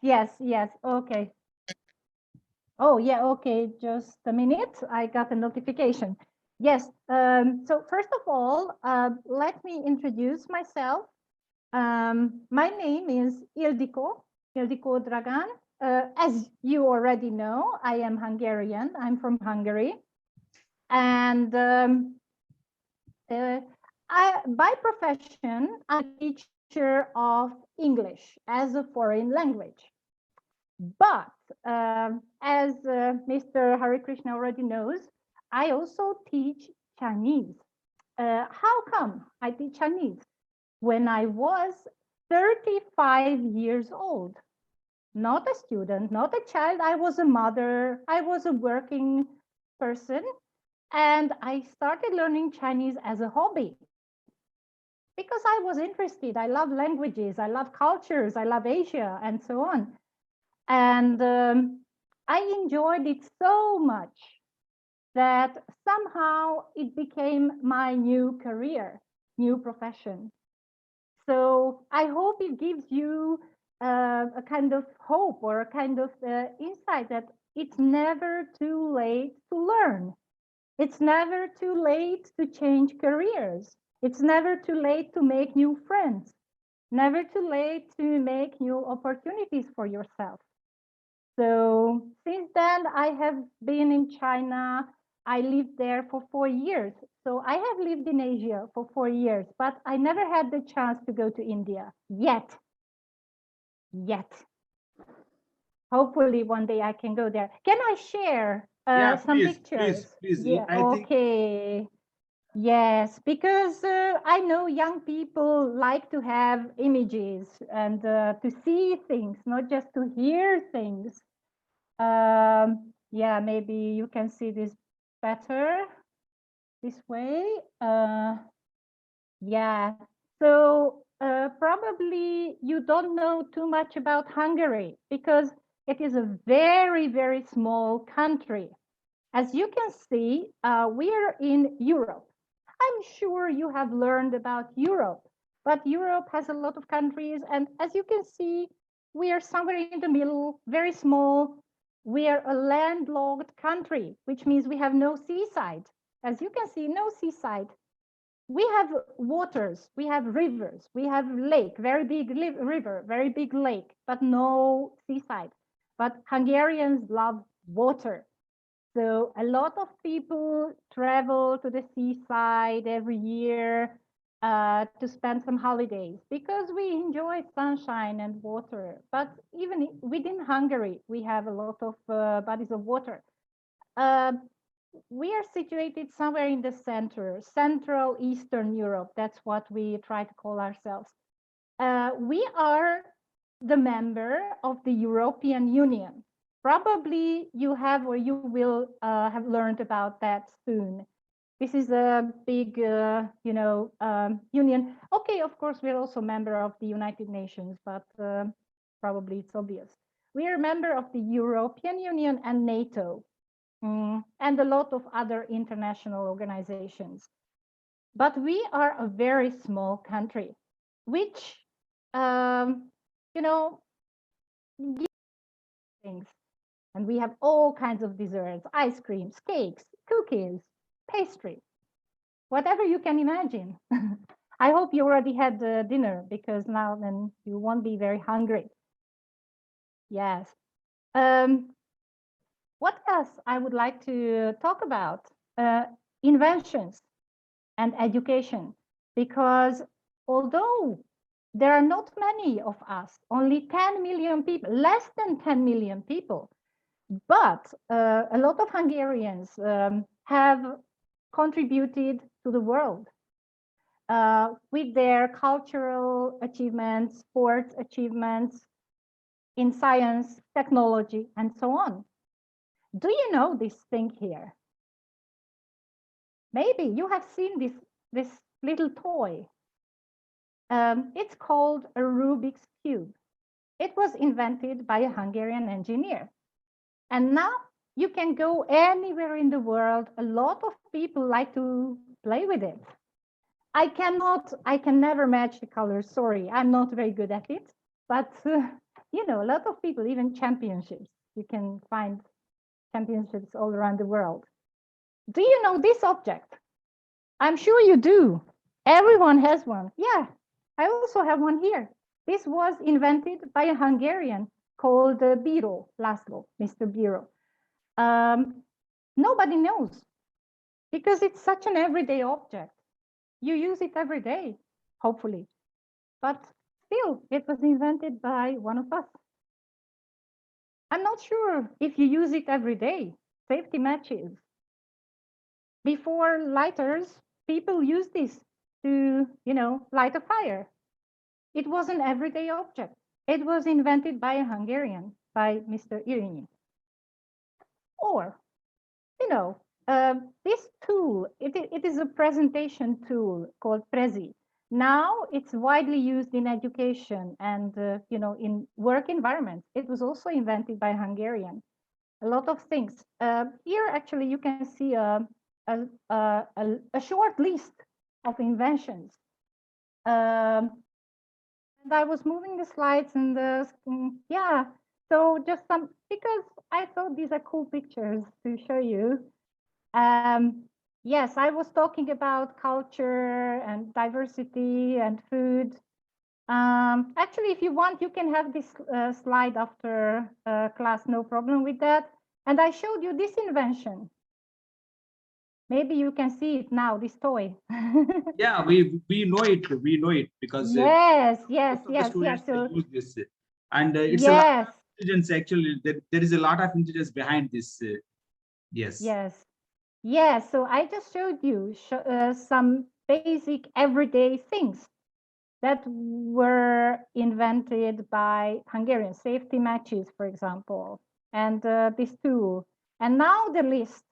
Yes, yes. Okay. Oh, yeah. Okay. Just a minute. I got a notification. Yes. So first of all, let me introduce myself. My name is Ildiko Dragan. As you already know, I am Hungarian. I'm from Hungary. And by profession, I'm a teacher of English as a foreign language. But as Mr. Hari Krishna already knows, I also teach Chinese. How come I teach Chinese? When I was 35 years old, not a student, not a child, I was a mother, I was a working person, and I started learning Chinese as a hobby because I was interested. I love languages, I love cultures, I love Asia, and so on. And I enjoyed it so much that somehow it became my new career, new profession. So I hope it gives you a kind of hope or a kind of insight that it's never too late to learn. It's never too late to change careers. It's never too late to make new friends. Never too late to make new opportunities for yourself. So since then, I have been in China. I lived there for 4 years. So I have lived in Asia for 4 years, but I never had the chance to go to India yet. Yet. Hopefully one day I can go there. Can I share some pictures? Please. Yeah, I think okay. Yes, because I know young people like to have images and to see things, not just to hear things. Yeah, maybe you can see this better this way. Yeah, so probably you don't know too much about Hungary because it is a very, very small country. As you can see, we are in Europe. I'm sure you have learned about Europe, but Europe has a lot of countries. And as you can see, we are somewhere in the middle, very small. We are a landlocked country, which means we have no seaside. As you can see, no seaside. We have waters, we have rivers, we have lake, very big river, very big lake, but no seaside. But Hungarians love water. So a lot of people travel to the seaside every year to spend some holidays because we enjoy sunshine and water. But even within Hungary, we have a lot of bodies of water. Uh, we are situated somewhere in the center, Central Eastern Europe. That's what we try to call ourselves. We are the member of the European Union. Probably you have or you will have learned about that soon. This is a big, union. Okay, of course, we're also a member of the United Nations, but probably it's obvious. We are a member of the European Union and NATO, and a lot of other international organizations. But we are a very small country, which, um, you know, things. And we have all kinds of desserts, ice creams, cakes, cookies, pastry, whatever you can imagine. I hope you already had dinner because now then you won't be very hungry. Yes. Um, what else I would like to talk about? Inventions and education, because although there are not many of us, only 10 million people, less than 10 million people, but a lot of Hungarians have contributed to the world with their cultural achievements, sports achievements in science, technology, and so on. Do you know this thing here? Maybe you have seen this little toy. It's called a Rubik's Cube. It was invented by a Hungarian engineer. And now you can go anywhere in the world. A lot of people like to play with it. I can never match the colors. Sorry, I'm not very good at it. But you know, a lot of people, even championships. You can find championships all around the world. Do you know this object? I'm sure you do. Everyone has one. Yeah, I also have one here. This was invented by a Hungarian called Biro, Laszlo, Mr. Biro. Nobody knows because it's such an everyday object. You use it every day, hopefully. But still, it was invented by one of us. I'm not sure if you use it every day. Safety matches. Before lighters, people used this to, you know, light a fire. It was an everyday object. It was invented by a Hungarian, by Mr. Irinyi. Or, you know, this tool, it is a presentation tool called Prezi. Now it's widely used in education and, you know, in work environments. It was also invented by a Hungarian. A lot of things. Here, actually, you can see a short list of inventions. And I was moving the slides and yeah, so just some, because I thought these are cool pictures to show you. Yes, I was talking about culture and diversity and food. Actually, if you want, you can have this slide after class, no problem with that. And I showed you this invention. Maybe you can see it now, this toy. Yeah, we know it. We know it because yes. So use this, and it's a lot yes. of intelligence. Actually, there is a lot of intelligence behind this. Yes. Yes. So I just showed you some basic everyday things that were invented by Hungarian safety matches, for example, and this tool. And now the list.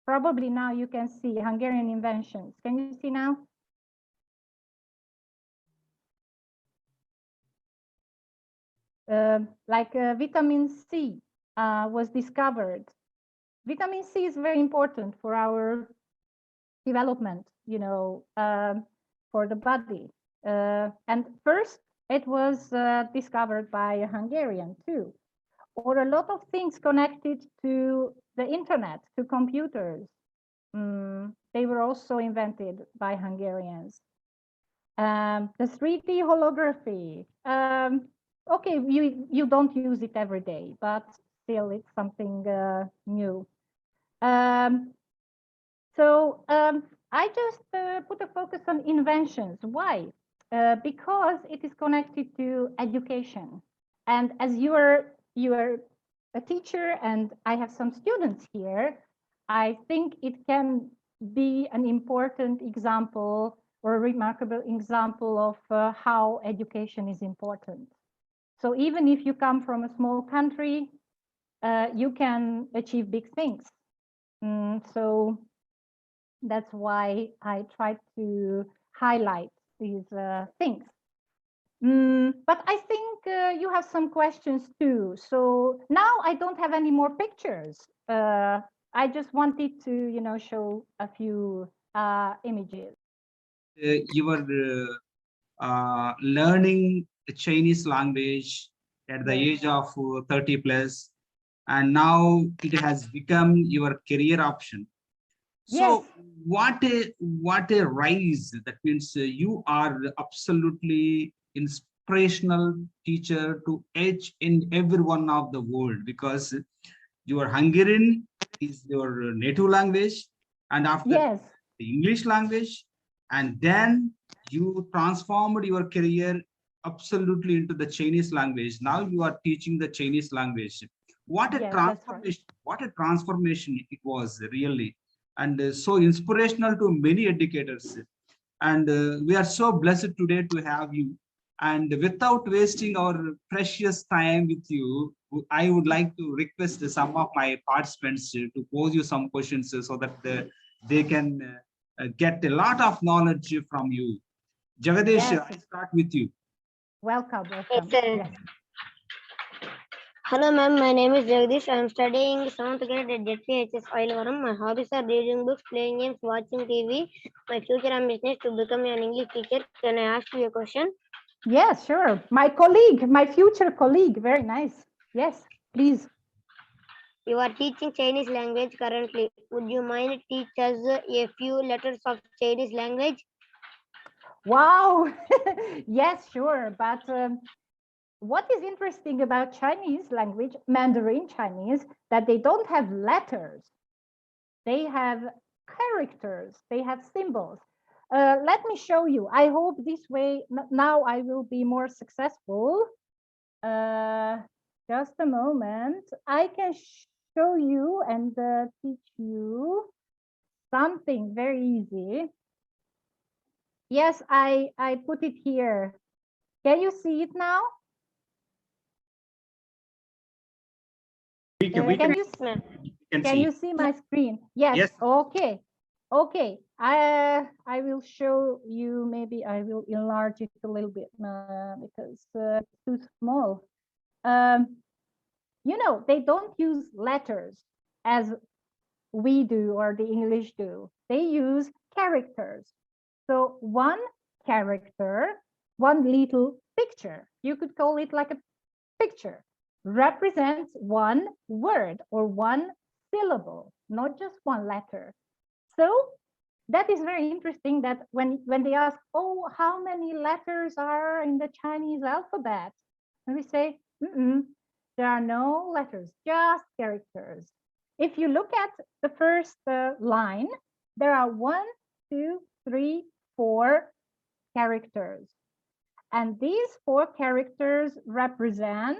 Probably now you can see Hungarian inventions. Can you see now? Like vitamin C was discovered. Vitamin C is very important for our development, you know, for the body. And first, it was discovered by a Hungarian too, or a lot of things connected to the internet, to computers. They were also invented by Hungarians. The 3D holography. Okay, you don't use it every day, but still it's something new. I just put a focus on inventions. Why? Because it is connected to education. And as you are a teacher and I have some students here, I think it can be an important example or a remarkable example of how education is important. So even if you come from a small country, you can achieve big things. So that's why I tried to highlight these things. But I think you have some questions too. So now I don't have any more pictures. I just wanted to, you know, show a few images. You were learning the Chinese language at the age of 30 plus, and now it has become your career option. So what a rise. That means you are absolutely inspirational teacher to each and every one of the world, because your Hungarian is your native language, and after the English language, and then you transformed your career absolutely into the Chinese language. Now you are teaching the Chinese language. What a transformation! What a transformation it was, really. And so inspirational to many educators. And we are so blessed today to have you. And without wasting our precious time with you, I would like to request some of my participants to pose you some questions so that they can get a lot of knowledge from you. Jagadish, I start with you. Welcome. Yes. Hello ma'am, my name is Jagdish. I am studying 7th grade at JPHS Oilvaram. My hobbies are reading books, playing games, watching TV. My future ambition is to become an English teacher. Can I ask you a question? Yes, sure. My colleague, my future colleague. Very nice. Yes, please. You are teaching Chinese language currently. Would you mind teach us a few letters of Chinese language? Wow. Yes, sure. But what is interesting about Chinese language, Mandarin Chinese, that they don't have letters. They have characters. They have symbols. Let me show you. I hope this way now I will be more successful. Just a moment. I can show you and teach you something very easy. Yes, I put it here. Can you see it now? Can you can see. see my screen? Yes. Yes. Okay. Okay. I will show you. Maybe I will enlarge it a little bit because it's too small. You know, they don't use letters as we do or the English do. They use characters. So one character, one little picture, you could call it like a picture, represents one word or one syllable, not just one letter. So that is very interesting that when they ask, oh, how many letters are in the Chinese alphabet? And we say, there are no letters, just characters. If you look at the first line, there are 1, 2, 3, 4 characters. And these 4 characters represent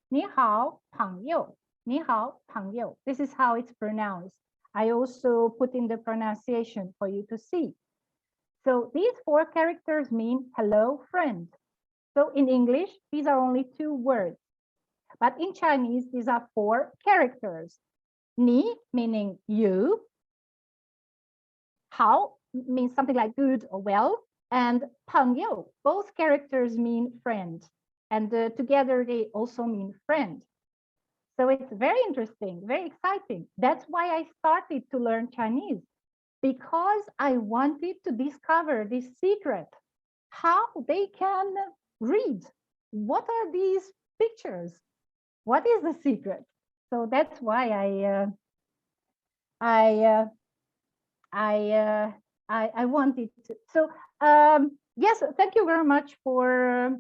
你好,朋友. 你好,朋友. This is how it's pronounced. I also put in the pronunciation for you to see. So these 4 characters mean hello, friend. So in English, these are only 2 words. But in Chinese, these are 4 characters. 你 meaning you. 好 means something like good or well. And 朋友, both characters mean friend. And together they also mean friend. So it's very interesting, very exciting. That's why I started to learn Chinese, because I wanted to discover this secret, how they can read. What are these pictures? What is the secret? So that's why I wanted to. So yes, thank you very much for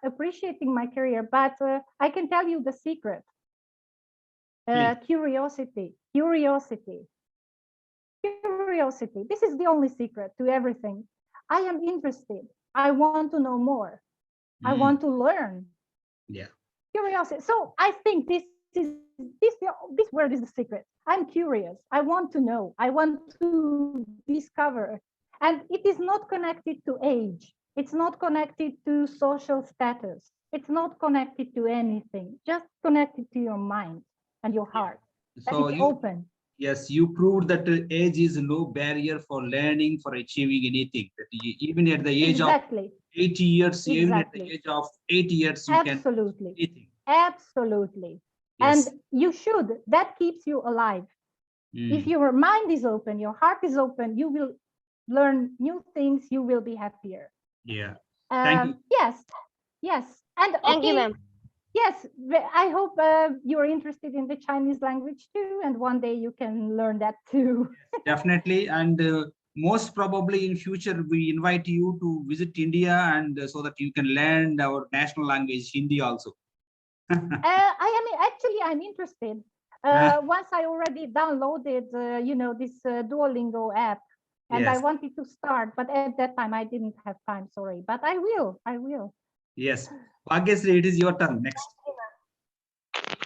appreciating my career. But I can tell you the secret. Curiosity. This is the only secret to everything. I am interested. I want to know more. I want to learn. Yeah. Curiosity. So I think this word is the secret. I'm curious. I want to know. I want to discover. And it is not connected to age. It's not connected to social status. It's not connected to anything. Just connected to your mind and your heart. So you open. Yes, you proved that age is no barrier for learning, for achieving anything. That even at the age of 80 years, even at the age of 8 years, you can do anything. Absolutely. Yes. And you should. That keeps you alive. If your mind is open, your heart is open, you will learn new things. You will be happier. Yeah. Thank you. Yes. And thank you, ma'am. Yes, I hope you're interested in the Chinese language too, and one day you can learn that too. Yes, definitely, and most probably in future we invite you to visit India, and so that you can learn our national language, Hindi also. I'm interested. Once I already downloaded, this Duolingo app, and yes. I wanted to start, but at that time I didn't have time. Sorry, but I will. Yes, Bhagyasri, it is your turn next.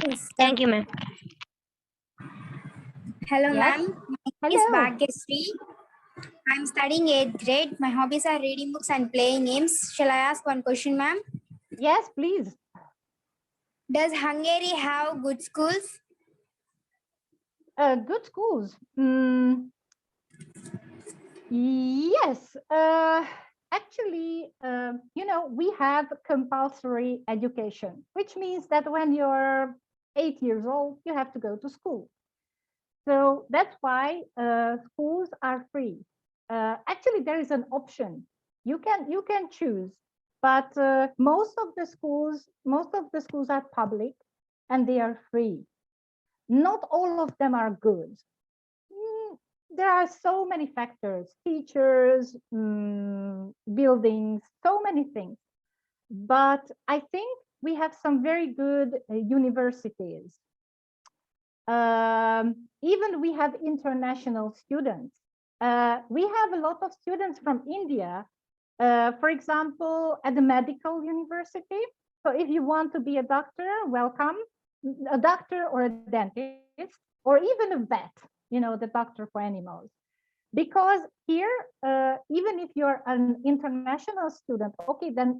Yes, thank you, ma'am. Hello, ma'am. My name is Hello. Bhagyasri. I'm studying 8th grade. My hobbies are reading books and playing games. Shall I ask one question, ma'am? Yes, please. Does Hungary have good schools? Good schools. Yes. Actually, we have compulsory education, which means that when you're 8 years old, you have to go to school. So that's why schools are free. Actually, there is an option. You can choose but most of the schools are public and they are free. Not all of them are good. There are so many factors, teachers, buildings, so many things. But I think we have some very good universities. Even we have international students. We have a lot of students from India, for example, at the medical university. So if you want to be a doctor, welcome, a doctor or a dentist, or even a vet, you know, the doctor for animals. Because here, even if you're an international student, okay, then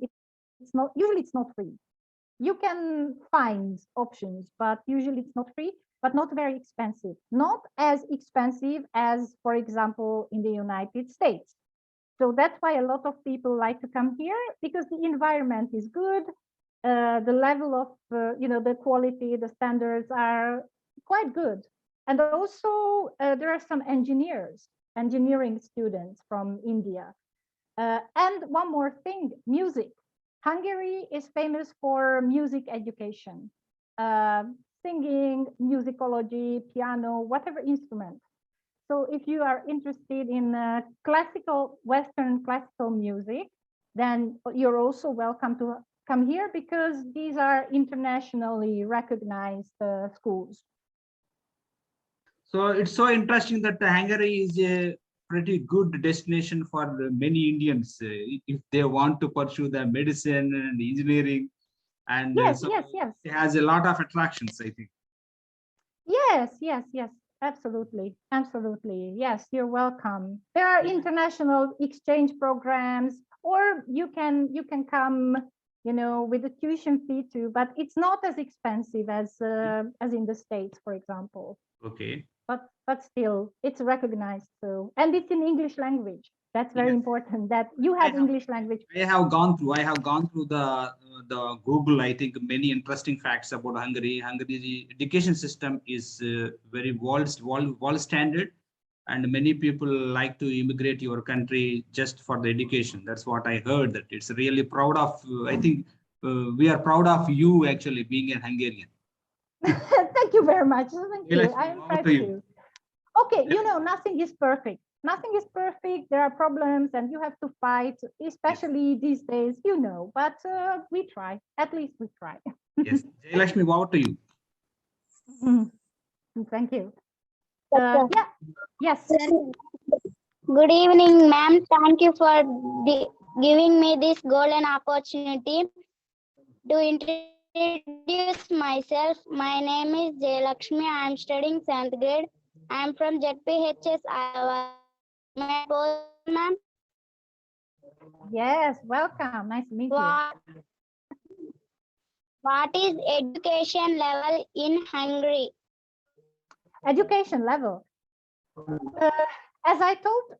it's not, usually it's not free. You can find options, but usually it's not free, but not very expensive. Not as expensive as, for example, in the United States. So that's why a lot of people like to come here, because the environment is good. The level of, you know, the quality, the standards are quite good. And also there are some engineering students from India. And one more thing, music. Hungary is famous for music education, singing, musicology, piano, whatever instrument. So if you are interested in classical, Western classical music, then you're also welcome to come here, because these are internationally recognized schools. So it's so interesting that Hungary is a pretty good destination for many Indians if they want to pursue the medicine and engineering, and Yes, so yes, yes. it has a lot of attractions, I think. Yes, yes, yes, absolutely, absolutely. Yes, you're welcome. There are international exchange programs, or you can come, you know, with a tuition fee too, but it's not as expensive as in the States, for example. Okay. But still, it's recognized. So, and it's in English language. That's very important that you have English language. I have gone through the Google. I think many interesting facts about Hungary. Hungary's education system is very world standard, and many people like to immigrate your country just for the education. That's what I heard. That it's really proud of. I think we are proud of you actually being a Hungarian. Thank you very much. Thank you. I'm Over proud to you. too. Okay, you know, nothing is perfect. Nothing is perfect. There are problems and you have to fight, especially these days, you know, but we try. At least we try. Yes. Jayalakshmi, over to you. Thank you. Yes, Yeah, yes. Good evening, ma'am. Thank you for giving me this golden opportunity to introduce myself. My name is Jayalakshmi. I am studying 7th grade. I am from ZPHS. May I pose, ma'am? Yes, welcome. Nice to meet you. What is education level in Hungary? Education level. As I told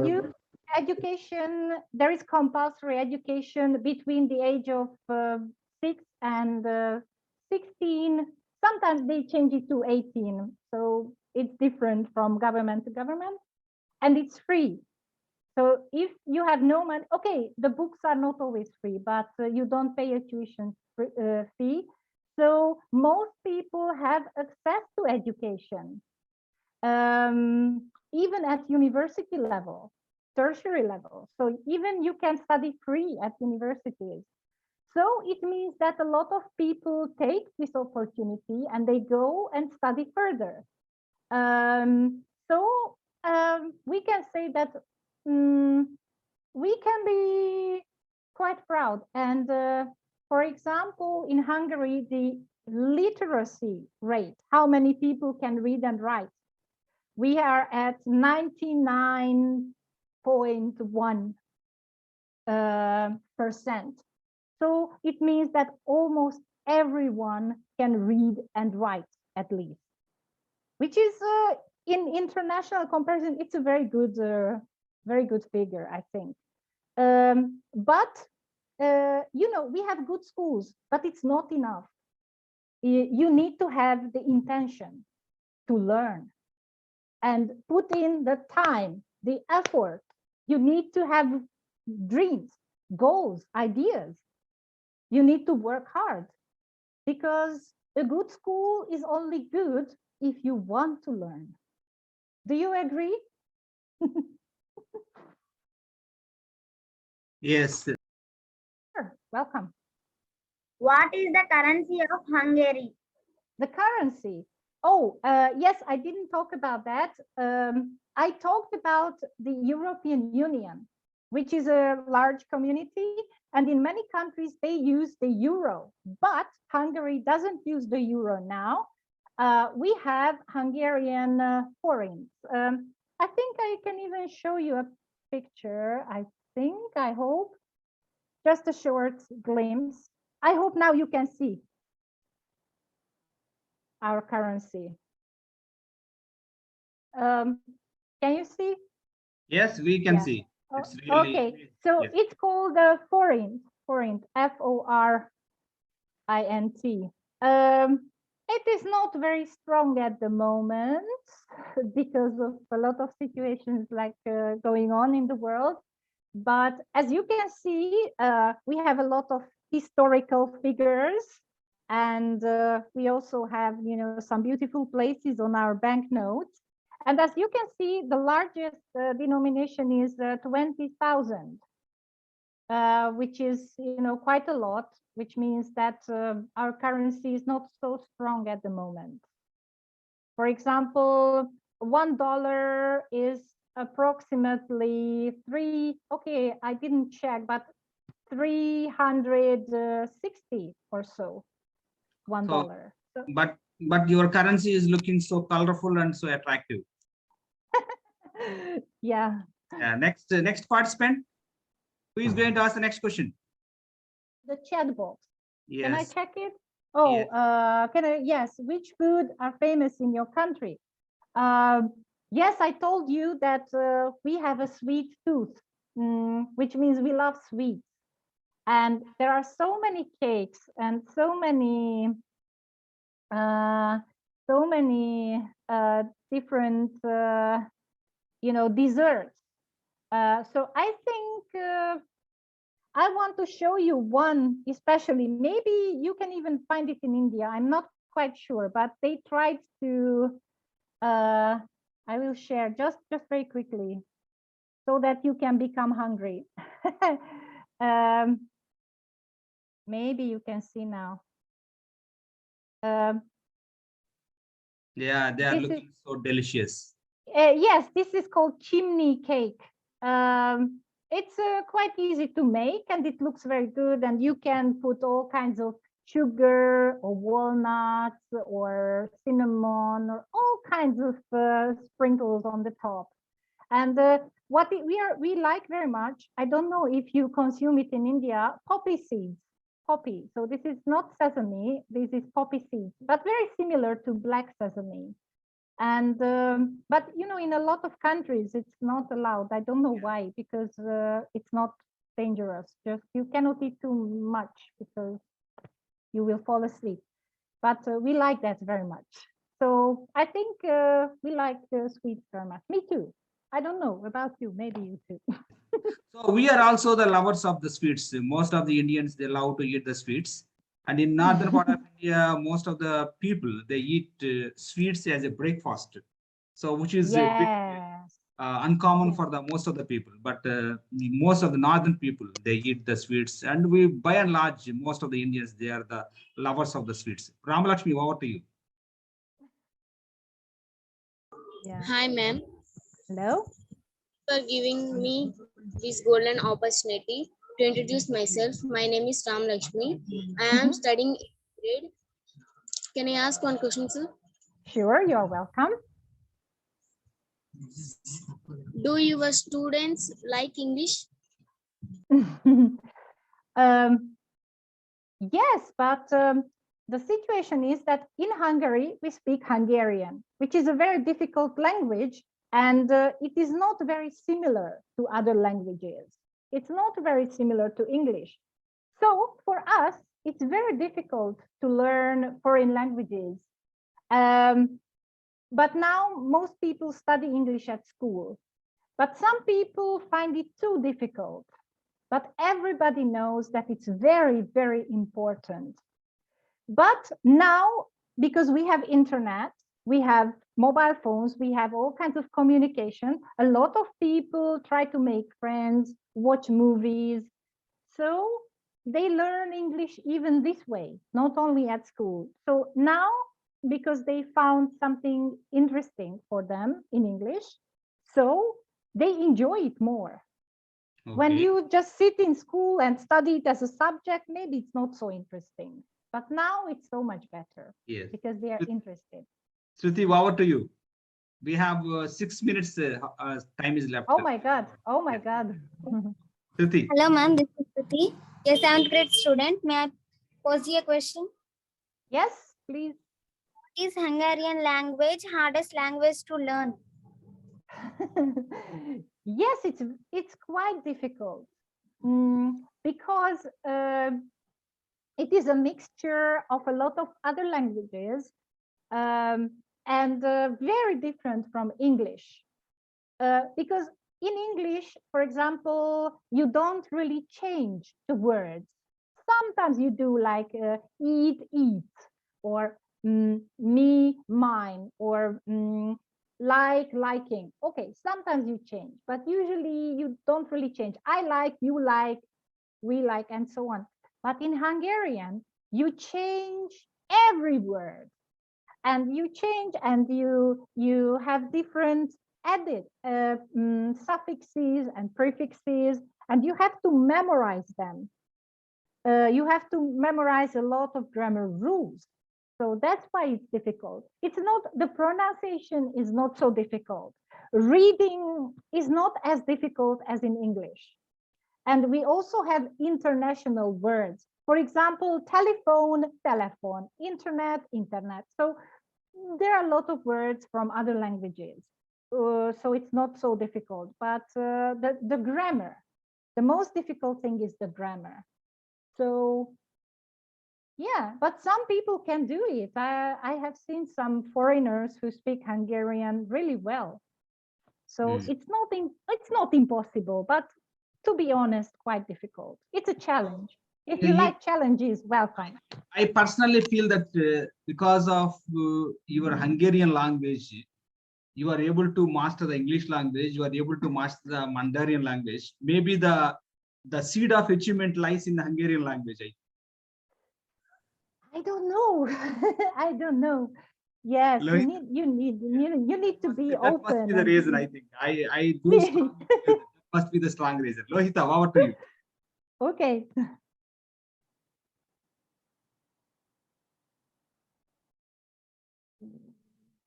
you, education, there is compulsory education between the age of 6 and 16. Sometimes they change it to 18. So it's different from government to government, and it's free. So if you have no money, okay, the books are not always free, but you don't pay a tuition fee. So most people have access to education, even at university level, tertiary level. So even you can study free at universities. So it means that a lot of people take this opportunity and they go and study further. We can say that we can be quite proud. And for example, in Hungary, the literacy rate, how many people can read and write, we are at 99.1%. So it means that almost everyone can read and write at least, which is in international comparison, it's a very good figure, I think. But you know, we have good schools, but it's not enough. You need to have the intention to learn and put in the time, the effort. You need to have dreams. goals, ideas. You need to work hard because a good school is only good if you want to learn. Do you agree? Yes. Sure. Welcome. What is the currency of Hungary? The currency. Oh, yes, I didn't talk about that. I talked about the European Union, which is a large community. And in many countries, they use the euro. But Hungary doesn't use the euro now. We have Hungarian forints. I think I can even show you a picture. I hope. Just a short glimpse. I hope now you can see our currency. Can you see? Yes, we can Yeah. see. Oh, It's really, okay, so yes. it's called the forint, F-O-R-I-N-T. It is not very strong at the moment because of a lot of situations like going on in the world. But as you can see, we have a lot of historical figures, and we also have, you know, some beautiful places on our banknotes. And as you can see, the largest denomination is 20,000, which is, you know, quite a lot, which means that our currency is not so strong at the moment. For example, $1 is approximately okay, I didn't check, but 360 or so, $1. So, But your currency is looking so colorful and so attractive. yeah. Next participant. Who is going to ask the next question? The chat box. Yes. Can I check it? Oh, Yes. yes. Which food are famous in your country? Yes, I told you that we have a sweet tooth, which means we love sweets. And there are so many cakes and so many different, you know, desserts. So I think I want to show you one, especially. Maybe you can even find it in India. I'm not quite sure, but they tried to. I will share just very quickly, so that you can become hungry. Maybe you can see now. Yeah, they are looking so delicious. Yes, this is called chimney cake. It's quite easy to make, and it looks very good, and you can put all kinds of sugar or walnuts or cinnamon or all kinds of sprinkles on the top. And what we like very much, I don't know if you consume it in India, poppy seeds. Poppy. So this is not sesame, this is poppy seeds, but very similar to black sesame. And but you know, in a lot of countries it's not allowed. I don't know why, because it's not dangerous, just you cannot eat too much because you will fall asleep. But we like that very much. So I think we like sweets very much. Me too. I don't know about you, maybe you too. So we are also the lovers of the sweets. Most of the Indians, they love to eat the sweets. And in northern part of India, most of the people, they eat sweets as a breakfast. So which is a bit uncommon Yes. for the most of the people. But most of the northern people, they eat the sweets. And we, by and large, most of the Indians, they are the lovers of the sweets. Ramalakshmi, over to you. Yeah. Hi, ma'am. Hello. For giving me this golden opportunity to introduce myself. My name is Ram Lakshmi. I am studying 8th grade. Can I ask one question, sir? Sure, you're welcome. Do your students like English? Yes, but the situation is that in Hungary, we speak Hungarian, which is a very difficult language, and it is not very similar to other languages. It's not very similar to English. So for us, it's very difficult to learn foreign languages. But now most people study English at school. But some people find it too difficult. but everybody knows that it's very, very important. But now, because we have internet, we have mobile phones, we have all kinds of communication, a lot of people try to make friends, watch movies. So they learn English even this way, not only at school. So now, because they found something interesting for them in English, so they enjoy it more. Okay. When you just sit in school and study it as a subject, maybe it's not so interesting. But now it's so much better. Yes. Because they are interested. Shruti, over to you. We have 6 minutes time is left. Oh my God. Oh my God. Shruti. Hello, ma'am. This is Priti. A 7th grade student. May I pose you a question? Yes, please. Is Hungarian language hardest language to learn? Yes, it's quite difficult because it is a mixture of a lot of other languages and very different from English. Because in English, for example, you don't really change the words. Sometimes you do like eat, eat, or me, mine, or like, liking. Okay, sometimes you change, but usually you don't really change. I like, you like, we like, and so on. But in Hungarian, you change every word, and you change, and you have different added suffixes and prefixes, and you have to memorize them. You have to memorize a lot of grammar rules. So that's why it's difficult. It's not, the pronunciation is not so difficult. Reading is not as difficult as in English. And we also have international words. For example, telephone, telephone, internet, internet. So there are a lot of words from other languages. So it's not so difficult, but the grammar, the most difficult thing is the grammar. So yeah, but some people can do it. I have seen some foreigners who speak Hungarian really well. So it's not impossible, but to be honest, quite difficult. It's a challenge. If you like challenges, welcome. I personally feel that because of your Hungarian language, you are able to master the English language, you are able to master the Mandarin language. Maybe the seed of achievement lies in the Hungarian language. I don't know. I don't know. Yes, you need to be that open. Must be the reason, I think. I do strongly believe that must be the strong reason. Lohita, over to you. Okay.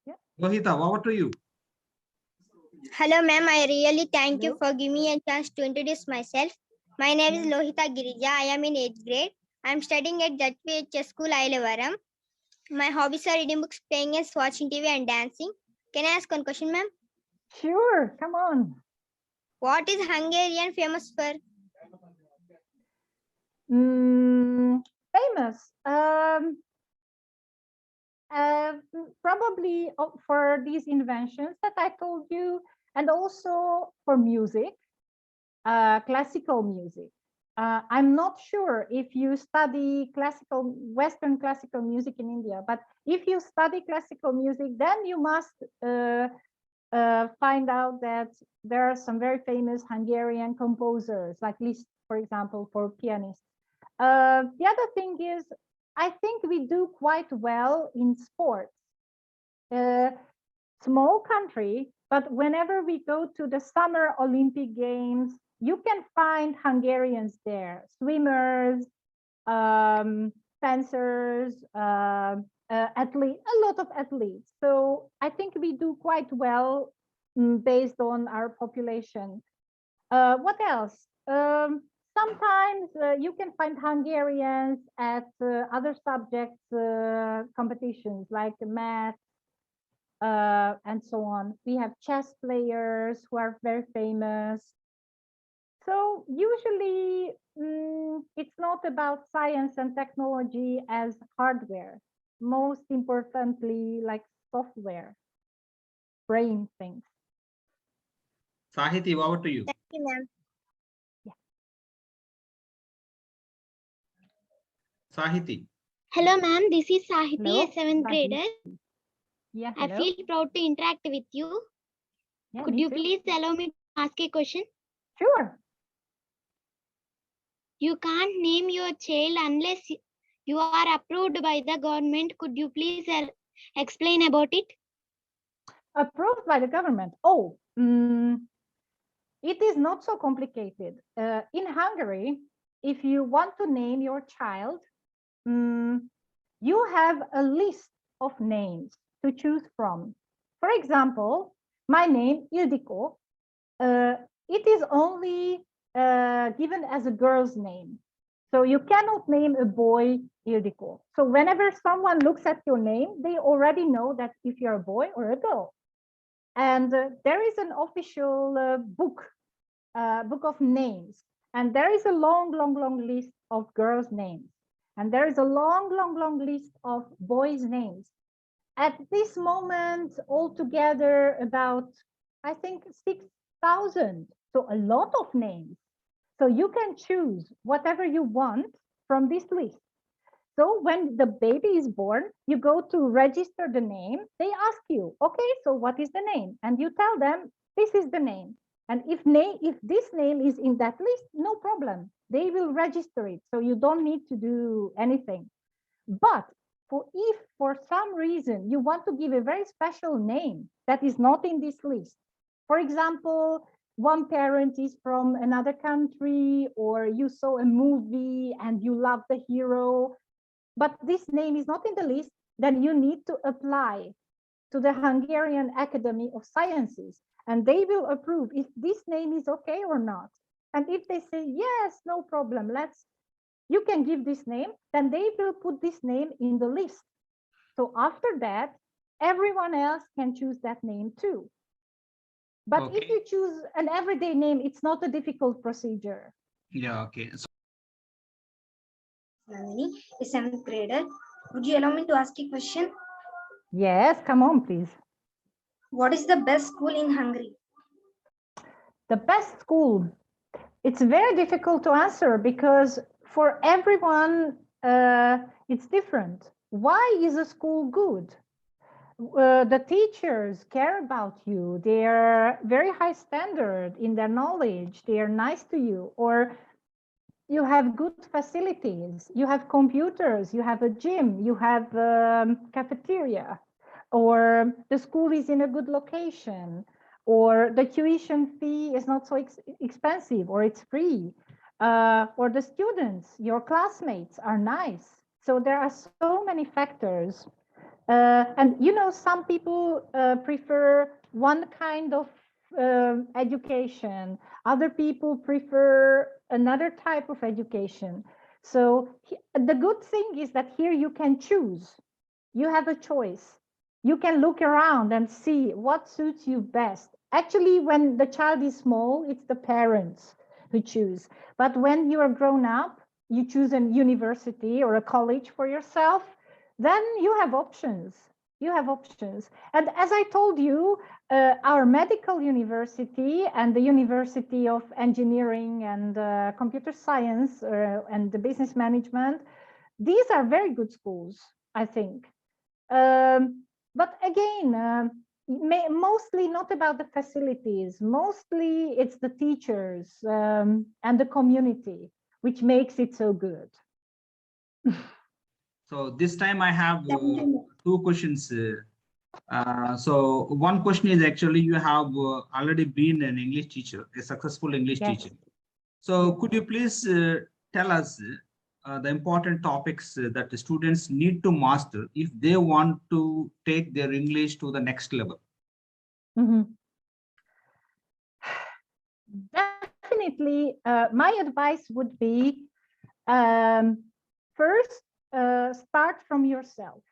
Yeah. Lohita, over to you. Hello, ma'am. I really thank you for giving me a chance to introduce myself. My name is Lohita Girija. I am in 8th grade. I am studying at ZPHS School, Ailavaram. My hobbies are reading books, playing games, watching TV, and dancing. Can I ask one question, ma'am? Sure, come on. What is Hungarian famous for? Famous. Probably for these inventions that I told you, and also for music, classical music. I'm not sure if you study Western classical music in India, but if you study classical music, then you must find out that there are some very famous Hungarian composers, like Liszt, for example, for pianists. The other thing is, I think we do quite well in sports. Small country, but whenever we go to the Summer Olympic Games, you can find Hungarians there, swimmers, fencers, athletes, a lot of athletes. So I think we do quite well based on our population. What else? Sometimes you can find Hungarians at other subjects competitions like math and so on. We have chess players who are very famous. So usually it's not about science and technology as hardware. Most importantly, like software, brain things. Sahiti, over to you. Thank you, ma'am. Sahiti. Hello, ma'am. This is Sahiti, Hello, a seventh Sahiti. grader. Yeah, I hello. feel proud to interact with you. Yeah, Could me you too. please allow me to ask a question? Sure. You can't name your child unless you are approved by the government. Could you please explain about it? Approved by the government. Oh, it is not so complicated. In Hungary, if you want to name your child, you have a list of names to choose from. For example, my name, Ildiko, it is only given as a girl's name. So you cannot name a boy Ildiko. So whenever someone looks at your name, they already know that if you're a boy or a girl. And there is an official book of names. And there is a long, long, long list of girls' names. And there is a long, long, long list of boys' names. At this moment, altogether about, I think, 6,000. So a lot of names. So you can choose whatever you want from this list. So when the baby is born, you go to register the name. They ask you, okay, so what is the name? And you tell them, this is the name. And if this name is in that list, no problem. They will register it. So you don't need to do anything. But if for some reason you want to give a very special name that is not in this list, for example, one parent is from another country, or you saw a movie and you love the hero, but this name is not in the list, then you need to apply to the Hungarian Academy of Sciences, and they will approve if this name is okay or not. And if they say, yes, no problem, you can give this name, then they will put this name in the list. So after that, everyone else can choose that name too. But Okay. if you choose an everyday name, it's not a difficult procedure. Yeah, okay. So, Nandini, a seventh grader. Would you allow me to ask a question? Yes, come on, please. What is the best school in Hungary? The best school. It's very difficult to answer because for everyone, it's different. Why is a school good? The teachers care about you. They're very high standard in their knowledge. They are nice to you. Or you have good facilities. You have computers. You have a gym. You have cafeteria. Or the school is in a good location. Or the tuition fee is not so expensive, or it's free. Or the students, your classmates are nice. So there are so many factors. And you know, some people prefer one kind of education. Other people prefer another type of education. So the good thing is that here you can choose. You have a choice. You can look around and see what suits you best. Actually, when the child is small, it's the parents who choose. But when you are grown up, you choose a university or a college for yourself, then you have options. You have options. And as I told you, our medical university and the University of Engineering and Computer Science and the Business Management, these are very good schools, I think. But again, mostly not about the facilities. Mostly it's the teachers and the community, which makes it so good. so this time I have two questions. So one question is, actually you have already been an English teacher, a successful English Yes. teacher. So could you please tell us the important topics that the students need to master if they want to take their English to the next level? Definitely, my advice would be first, start from yourself.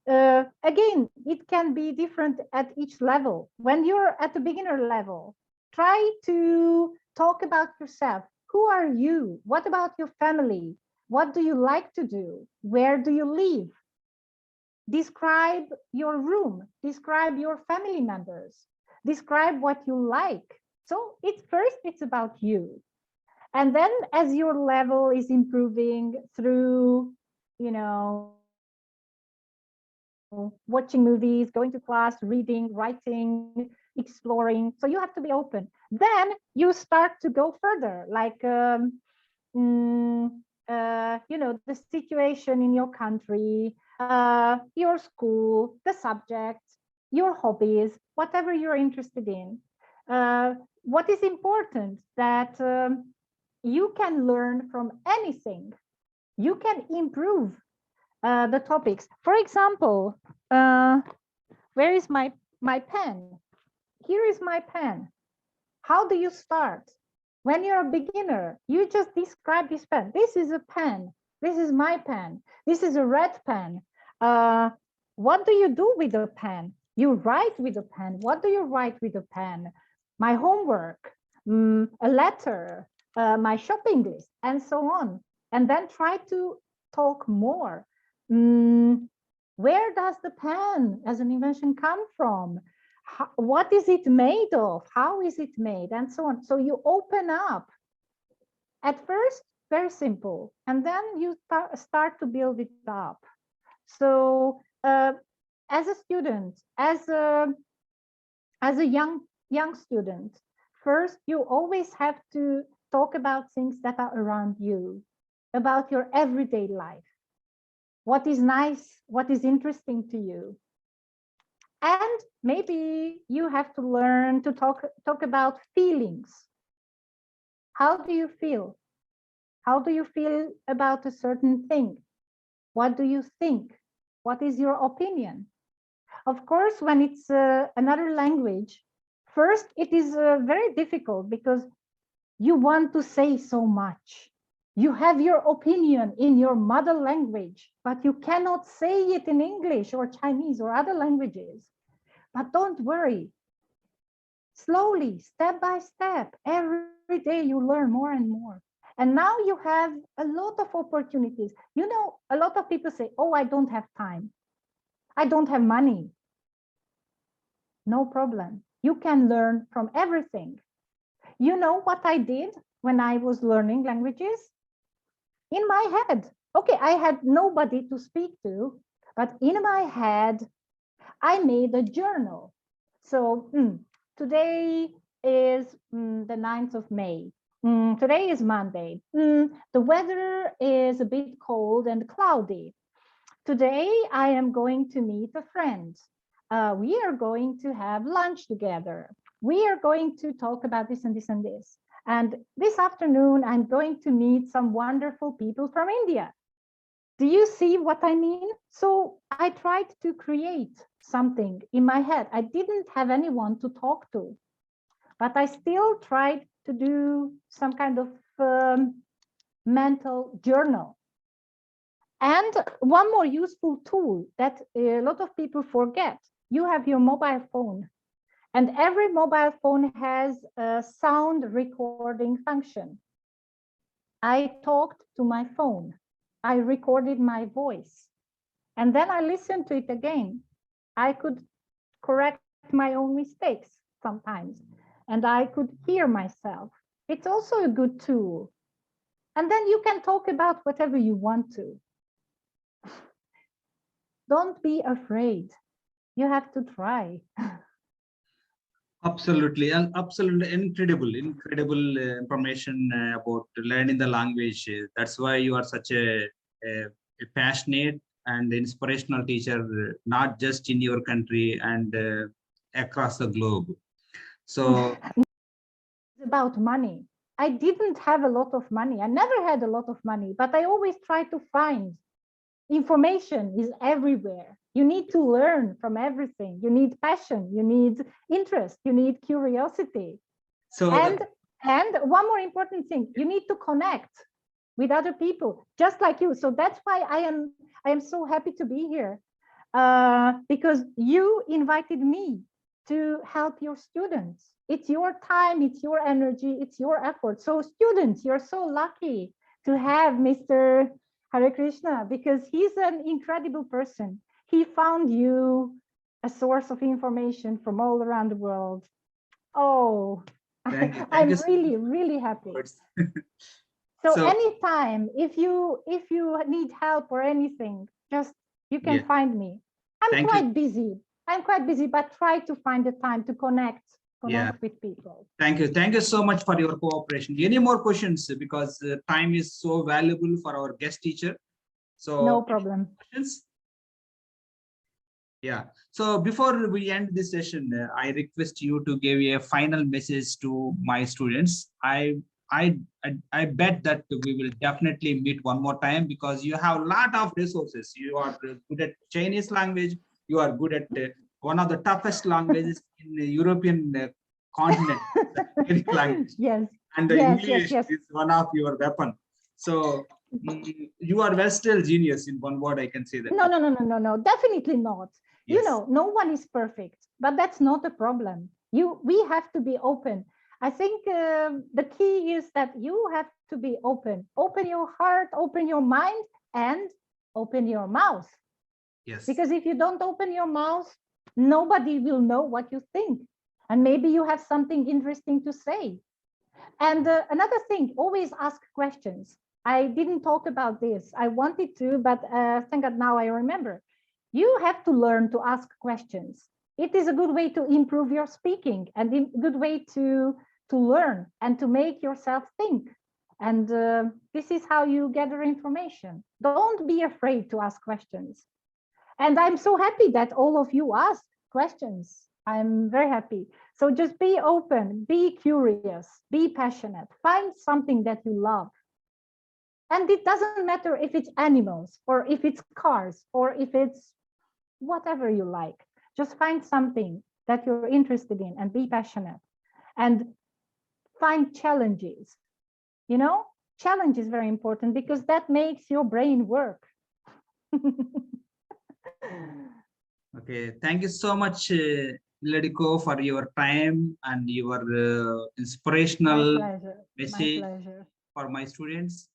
Again, it can be different at each level. When you're at the beginner level, try to talk about yourself. Who are you? What about your family? What do you like to do? Where do you live? Describe your room. Describe your family members. Describe what you like. So first, it's about you. And then as your level is improving through, you know, watching movies, going to class, reading, writing, exploring. So you have to be open. Then you start to go further, like, you know, the situation in your country, your school, the subject, your hobbies, whatever you're interested in. What is important that you can learn from anything. You can improve the topics. For example, where is my pen? Here is my pen. How do you start? When you're a beginner, you just describe this pen. This is a pen. This is my pen. This is a red pen. What do you do with a pen? You write with a pen. What do you write with a pen? My homework, a letter, my shopping list, and so on. And then try to talk more. Where does the pen as an invention come from? What is it made of? How is it made? And so on. So you open up. At first, very simple. And then you start to build it up. So as a student, as a young student, first, you always have to talk about things that are around you, about your everyday life. What is nice, what is interesting to you. And maybe you have to learn to talk about feelings. How do you feel? How do you feel about a certain thing? What do you think? What is your opinion? Of course, when it's another language, first it is very difficult because you want to say so much. You have your opinion in your mother language, but you cannot say it in English or Chinese or other languages. But don't worry. Slowly, step by step, every day you learn more and more. And now you have a lot of opportunities. You know, a lot of people say, oh, I don't have time. I don't have money. No problem. You can learn from everything. You know what I did when I was learning languages? In my head. Okay, I had nobody to speak to, but in my head, I made a journal. So today is the 9th of May. Today is Monday. The weather is a bit cold and cloudy. Today, I am going to meet a friend. We are going to have lunch together. We are going to talk about this and this and this. And this afternoon, I'm going to meet some wonderful people from India. Do you see what I mean? So I tried to create something in my head. I didn't have anyone to talk to, but I still tried to do some kind of mental journal. And one more useful tool that a lot of people forget, you have your mobile phone. And every mobile phone has a sound recording function. I talked to my phone. I recorded my voice. And then I listened to it again. I could correct my own mistakes sometimes. And I could hear myself. It's also a good tool. And then you can talk about whatever you want to. Don't be afraid. You have to try. Absolutely, and absolutely incredible information about learning the language. That's why you are such a passionate and inspirational teacher, not just in your country and across the globe. So it's about money. I didn't have a lot of money. I never had a lot of money, but I always try to find. Information is everywhere. You need to learn from everything. You need passion, you need interest, you need curiosity. So and one more important thing, you need to connect with other people just like you. So that's why I am so happy to be here, because you invited me to help your students. It's your time, it's your energy, it's your effort. So students, you're so lucky to have Mr. Hare Krishna, because he's an incredible person. He found you a source of information from all around the world. Oh, Thank you. I'm Thank you. really, really happy. So anytime, if you need help or anything, just you can find me. I'm quite busy. But try to find the time to connect with people. Thank you. Thank you so much for your cooperation. Any more questions? Because time is so valuable for our guest teacher. So no problem. Questions? Yeah. So before we end this session, I request you to give a final message to my students. I bet that we will definitely meet one more time because you have a lot of resources. You are good at Chinese language. You are good at one of the toughest languages in the European continent. Language. Yes. And the English is one of your weapon. So you are well still genius in one word. I can say that. No. Definitely not. Yes. You know, no one is perfect, but that's not a problem. We have to be open. I think the key is that you have to be open. Open your heart, open your mind, and open your mouth. Yes. Because if you don't open your mouth, nobody will know what you think. And maybe you have something interesting to say. And another thing, always ask questions. I didn't talk about this. I wanted to, but thank God now I remember. You have to learn to ask questions. It is a good way to improve your speaking and a good way to learn and to make yourself think. And this is how you gather information. Don't be afraid to ask questions. And I'm so happy that all of you asked questions. I'm very happy. So just be open, be curious, be passionate, find something that you love. And it doesn't matter if it's animals or if it's cars or if it's whatever you like. Just find something that you're interested in and be passionate and find challenges. You know, challenge is very important because that makes your brain work. Okay, thank you so much, Lediko, for your time and your inspirational message for my students.